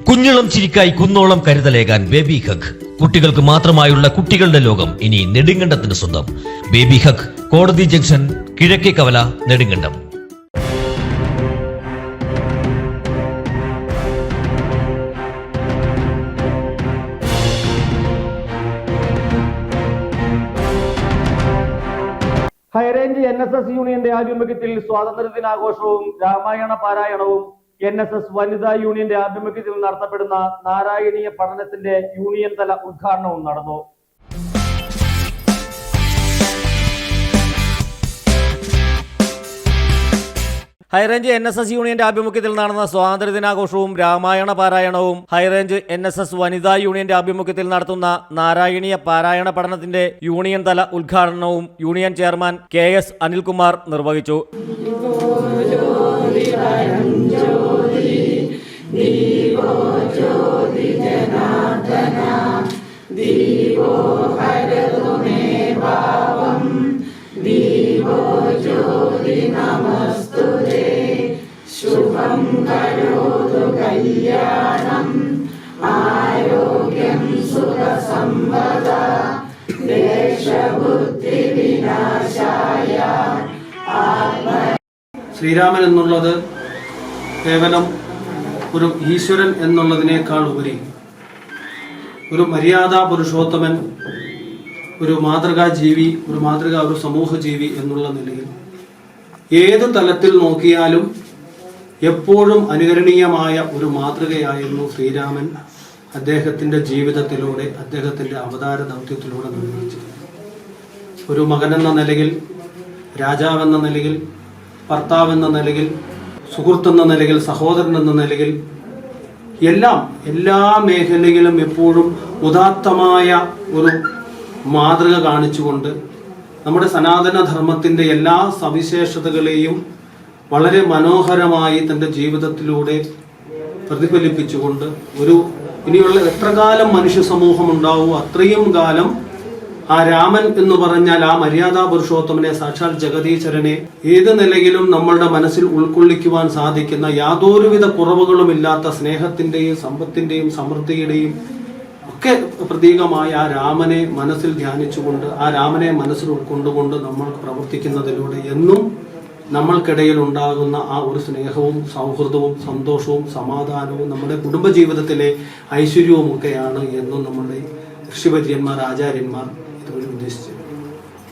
കുഞ്ഞിളം ചിരിക്കായി കുന്നോളം കരുതലേകാൻ baby hug. കുട്ടികൾക്ക് മാത്രമായുള്ള കുട്ടികളുടെ ലോകം ഇനി നെടുങ്കണ്ടത്തിന് സ്വന്തം. ബേബി ഹഗ്, കോടതി ജംഗ്ഷൻ, കിഴക്കേ കവല, നെടുങ്കണ്ടം. ഹൈറേഞ്ച് NSS യൂണിയന്റെ ആഭിമുഖ്യത്തിൽ സ്വാതന്ത്ര്യദിനാഘോഷവും രാമായണ പാരായണവും NSS വനിതാ യൂണിയന്റെ ആഭിമുഖ്യത്തിൽ നടത്തപ്പെടുന്ന നാരായണീയ പഠനത്തിന്റെ യൂണിയൻ തല ഉദ്ഘാടനവും നടന്നു. ഹൈറേഞ്ച് NSS യൂണിയന്റെ ആഭിമുഖ്യത്തിൽ നടന്ന സ്വാതന്ത്ര്യദിനാഘോഷവും രാമായണ പാരായണവും ഹൈറേഞ്ച് NSS വനിതാ യൂണിയന്റെ ആഭിമുഖ്യത്തിൽ നടത്തുന്ന നാരായണീയ പാരായണ പഠനത്തിന്റെ യൂണിയൻ തല ഉദ്ഘാടനവും യൂണിയൻ ചെയർമാൻ KS അനിൽകുമാർ നിർവഹിച്ചു. ശുഭം കരോതു കല്യാണം ആരോഗ്യം സുഖസമ്പദ ദേശബുദ്ധി വിനാശായ. ശ്രീരാമൻ എന്നുള്ളത് കേവലം ഒരു ഈശ്വരൻ എന്നുള്ളതിനേക്കാൾ ഉപരി ഒരു മര്യാദാ പുരുഷോത്തമൻ, ഒരു മാതൃകാ ജീവി, ഒരു സമൂഹ ജീവി എന്നുള്ള നിലയിൽ ഏത് തലത്തിൽ നോക്കിയാലും എപ്പോഴും അനുകരണീയമായ ഒരു മാതൃകയായിരുന്നു ശ്രീരാമൻ അദ്ദേഹത്തിന്റെ ജീവിതത്തിലൂടെ, അദ്ദേഹത്തിന്റെ അവതാര ദൗത്യത്തിലൂടെ നിർവഹിച്ചത്. ഒരു മകനെന്ന നിലയിൽ, രാജാവെന്ന നിലയിൽ, ഭർത്താവെന്ന നിലയിൽ, സുഹൃത്തെന്ന നിലയിൽ, സഹോദരൻ എന്ന നിലയിൽ എല്ലാ മേഖലയിലും എപ്പോഴും ഉദാത്തമായ ഒരു മാതൃക കാണിച്ചുകൊണ്ട് നമ്മുടെ സനാതന ധർമ്മത്തിന്റെ എല്ലാ സവിശേഷതകളെയും വളരെ മനോഹരമായി തന്റെ ജീവിതത്തിലൂടെ പ്രതിഫലിപ്പിച്ചുകൊണ്ട് ഇനിയുള്ള എത്ര കാലം മനുഷ്യ സമൂഹം ഉണ്ടാവുമോ അത്രയും കാലം ആ രാമൻ എന്ന് പറഞ്ഞാൽ ആ മര്യാദാ പുരുഷോത്തമനെ, സാക്ഷാൽ ജഗദീശ്വരനെ ഏത് നിലയിലും നമ്മളുടെ മനസ്സിൽ ഉൾക്കൊള്ളിക്കുവാൻ സാധിക്കുന്ന, യാതൊരുവിധ കുറവുകളുമില്ലാത്ത സ്നേഹത്തിന്റെയും സമ്പത്തിന്റെയും സമൃദ്ധിയുടെയും ഒക്കെ പ്രതീകമായ ആ രാമനെ മനസ്സിൽ ധ്യാനിച്ചുകൊണ്ട്, ആ രാമനെ മനസ്സിൽ ഉൾക്കൊണ്ടുകൊണ്ട് നമ്മൾ പ്രവർത്തിക്കുന്നതിലൂടെ എന്നും നമ്മൾക്കിടയിൽ ഉണ്ടാകുന്ന ആ ഒരു സ്നേഹവും സൗഹൃദവും സന്തോഷവും സമാധാനവും നമ്മുടെ കുടുംബജീവിതത്തിലെ ഐശ്വര്യവും ഒക്കെയാണ് എന്നും നമ്മുടെ ഋഷിവര്യന്മാർ, ആചാര്യന്മാർ ഇതുവരെ ഉദ്ദേശിച്ചത്.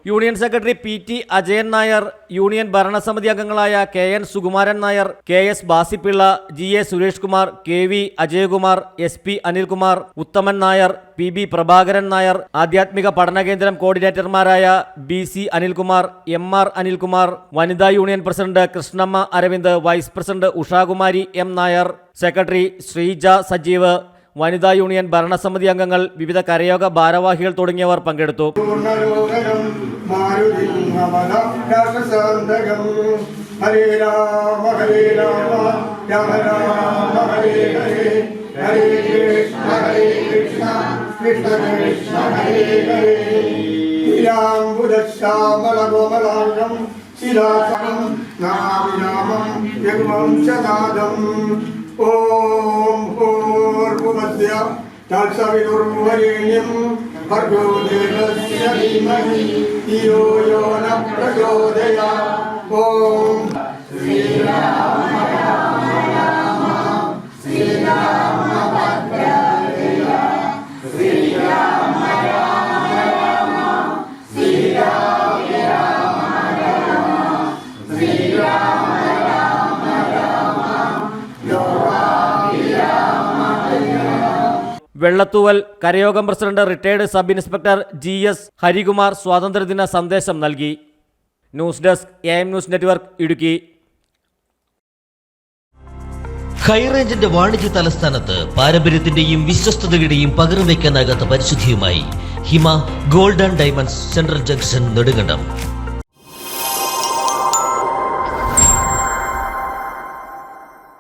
Union secretary PT Ajayan Nair, union ഭരണസമിതി അംഗങ്ങളായ KN Sukumaran Nair, KS ബാസിപ്പിള്ള, GA Suresh Kumar, KV Ajayakumar, SP Anilkumar, ഉത്തമൻ നായർ, PB പ്രഭാകരൻ നായർ, ആധ്യാത്മിക പഠന കേന്ദ്രം കോർഡിനേറ്റർമാരായ BC അനിൽകുമാർ, MR അനിൽകുമാർ, വനിതാ union president Krishnamma Aravind, vice president Ushakumari M Nair, secretary Sreeja Sajeev, വനിതാ യൂണിയൻ ഭരണസമിതി അംഗങ്ങൾ, വിവിധ കരയോഗ ഭാരവാഹികൾ തുടങ്ങിയവർ പങ്കെടുത്തു. ഹരേ രാമ ഹരേ രാമ രാമ രാമ ഹരേ ഹരേ ഹരേ കൃഷ്ണ ഹരേ കൃഷ്ണ കൃഷ്ണ കൃഷ്ണ ഹരേ ഹരേ. ശ്യാമളകോമലാംഗം ശിലാസനം നാവിരാമം യഗ്മം ശതാദം. ഓം ഭൂർഭുവസ്യ തത്സവിതുർവരേണ്യം ഭർഗോ ദേവസ്യ ധീമഹി ധിയോ യോ ന പ്രചോദയാത്. ഓം ശ്രീരാമ രാമ രാമ ശ്രീരാമ ഭദ്രജയ ശ്രീരാമ രാമ രാമ ശ്രീരാമ രാമ രാമ ശ്രീരാമ രാമ രാമ ലോകാഭിരാമ. വെള്ളത്തൂവൽ കരയോഗം president retired sub inspector GS Harikumar സ്വാതന്ത്ര്യദിന സന്ദേശം നൽകി. News desk AM news network, Idukki. ഹൈറേഞ്ചിന്റെ വാണിജ്യ തലസ്ഥാനത്ത് പാരമ്പര്യത്തിന്റെയും വിശ്വസ്തതയുടെയും പകരം വയ്ക്കാനാകാത്ത പരിശുദ്ധിയുമായി Hima gold and diamonds, central junction, Nedumkandam.